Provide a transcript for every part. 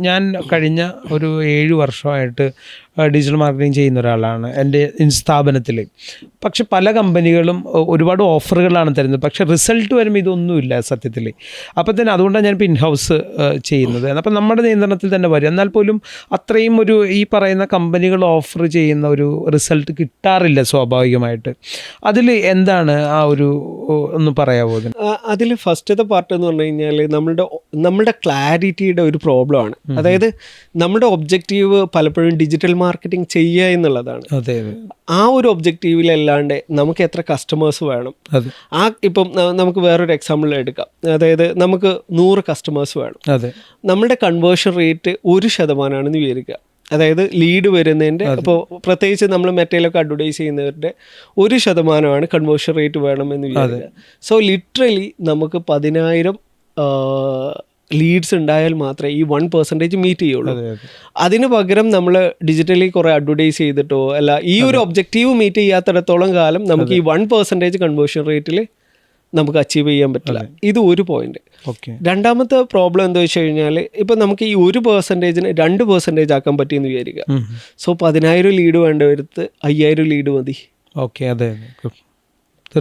ഞാൻ കഴിഞ്ഞ ഒരു 7 വർഷമായിട്ട് ഡിജിറ്റൽ മാർക്കറ്റിംഗ് ചെയ്യുന്ന ഒരാളാണ് എൻ്റെ സ്ഥാപനത്തിൽ. പക്ഷെ പല കമ്പനികളും ഒരുപാട് ഓഫറുകളാണ് തരുന്നത്, പക്ഷെ റിസൾട്ട് വരുമ്പോൾ ഇതൊന്നുമില്ല സത്യത്തിൽ. അപ്പോൾ തന്നെ അതുകൊണ്ടാണ് ഞാനിപ്പോൾ ഇൻഹൗസ് ചെയ്യുന്നത്. അപ്പം നമ്മുടെ നിയന്ത്രണത്തിൽ തന്നെ വരും. എന്നാൽ പോലും അത്രയും ഒരു ഈ പറയുന്ന കമ്പനികൾ ഓഫർ ചെയ്യുന്ന ഒരു റിസൾട്ട് കിട്ടാറില്ല സ്വാഭാവികമായിട്ട്. അതിൽ എന്താണ് ആ ഒരു ഒന്ന് പറയാമോ? അതിൽ ഫസ്റ്റത്തെ പാർട്ട് എന്ന് പറഞ്ഞു കഴിഞ്ഞാൽ നമ്മളുടെ ക്ലാരിറ്റിയുടെ ഒരു പ്രോബ്ലമാണ്. അതായത് നമ്മുടെ ഒബ്ജക്റ്റീവ് പലപ്പോഴും ഡിജിറ്റൽ മാർക്കറ്റിംഗ് ചെയ്യുക എന്നുള്ളതാണ്. അതെ. ആ ഒരു ഒബ്ജക്റ്റീവിലല്ലാണ്ട് നമുക്ക് എത്ര കസ്റ്റമേഴ്സ് വേണം. ഇപ്പം നമുക്ക് വേറൊരു എക്സാമ്പിൾ എടുക്കാം. അതായത് നമുക്ക് 100 കസ്റ്റമേഴ്സ് വേണം. അതെ. നമ്മുടെ കൺവേർഷൻ റേറ്റ് 1% വിചാരിക്കുക. അതായത് ലീഡ് വരുന്നതിൻ്റെ ഇപ്പോൾ പ്രത്യേകിച്ച് നമ്മൾ മെറ്റയിലൊക്കെ അഡ്വർടൈസ് ചെയ്യുന്നവരുടെ 1% കൺവേർഷൻ റേറ്റ് വേണമെന്ന് വിചാരിക്കുക. സോ ലിറ്ററലി നമുക്ക് 10,000 ലീഡ്സ് ഉണ്ടായാൽ മാത്രമേ ഈ 1% മീറ്റ് ചെയ്യുള്ളൂ. അതിന് പകരം നമ്മൾ ഡിജിറ്റലി കുറേ അഡ്വർടൈസ് ചെയ്തിട്ടോ അല്ല, ഈ ഒരു ഒബ്ജക്റ്റീവ് മീറ്റ് ചെയ്യാത്തിടത്തോളം കാലം നമുക്ക് ഈ 1% കൺവേർഷൻ റേറ്റിൽ നമുക്ക് അച്ചീവ് ചെയ്യാൻ പറ്റില്ല. ഇത് ഒരു പോയിന്റ്. രണ്ടാമത്തെ പ്രോബ്ലം എന്താ വെച്ച് കഴിഞ്ഞാൽ ഇപ്പം നമുക്ക് ഈ 1%-നെ 2% ആക്കാൻ പറ്റിയെന്ന് വിചാരിക്കുക. സോ 10,000 ലീഡ് വേണ്ടവരുത്ത് 5,000 ലീഡ് മതി. അതെ.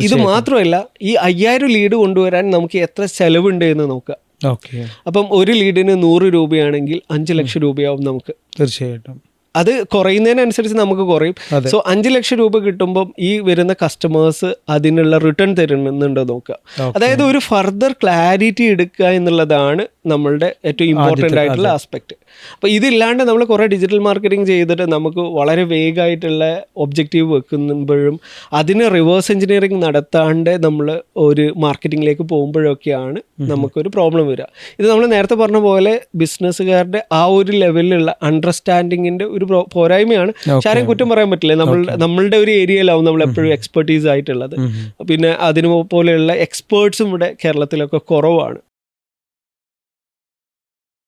ഇത് മാത്രമല്ല, ഈ 5,000 ലീഡ് കൊണ്ടുവരാൻ നമുക്ക് എത്ര ചെലവുണ്ട് എന്ന് നോക്കുക. അപ്പം ഒരു ലീഡിന് 100 രൂപയാണെങ്കിൽ 5 ലക്ഷം രൂപയാവും നമുക്ക്. തീർച്ചയായിട്ടും അത് കുറയുന്നതിനനുസരിച്ച് നമുക്ക് കുറയും. സോ 5 ലക്ഷം രൂപ കിട്ടുമ്പം ഈ വരുന്ന കസ്റ്റമേഴ്സ് അതിനുള്ള റിട്ടേൺ തരുന്നുണ്ടോ നോക്കുക. അതായത് ഒരു ഫർദർ ക്ലാരിറ്റി എടുക്കുക എന്നുള്ളതാണ് നമ്മളുടെ ഏറ്റവും ഇമ്പോർട്ടൻ്റ് ആയിട്ടുള്ള ആസ്പെക്റ്റ്. അപ്പോൾ ഇതില്ലാണ്ട് നമ്മൾ കുറേ ഡിജിറ്റൽ മാർക്കറ്റിംഗ് ചെയ്തിട്ട് നമുക്ക് വളരെ വേഗമായിട്ടുള്ള ഒബ്ജക്റ്റീവ് വെക്കുമ്പോഴും അതിന് റിവേഴ്സ് എഞ്ചിനീയറിംഗ് നടത്താണ്ട് നമ്മൾ ഒരു മാർക്കറ്റിങ്ങിലേക്ക് പോകുമ്പോഴൊക്കെയാണ് നമുക്കൊരു പ്രോബ്ലം വരിക. ഇത് നമ്മൾ നേരത്തെ പറഞ്ഞ പോലെ ബിസിനസ്സുകാരുടെ ആ ഒരു ലെവലിലുള്ള അണ്ടർസ്റ്റാൻഡിങ്ങിൻ്റെ ഒരു പോരായ്മയാണ്. ആരെയും കുറ്റം പറയാൻ പറ്റില്ല. നമ്മളുടെ ഒരു ഏരിയയിലാവും നമ്മൾ എപ്പോഴും എക്സ്പെർട്ടീസ് ആയിട്ടുള്ളത്. പിന്നെ അതിന് പോലെയുള്ള എക്സ്പേർട്സും ഇവിടെ കേരളത്തിലൊക്കെ കുറവാണ്.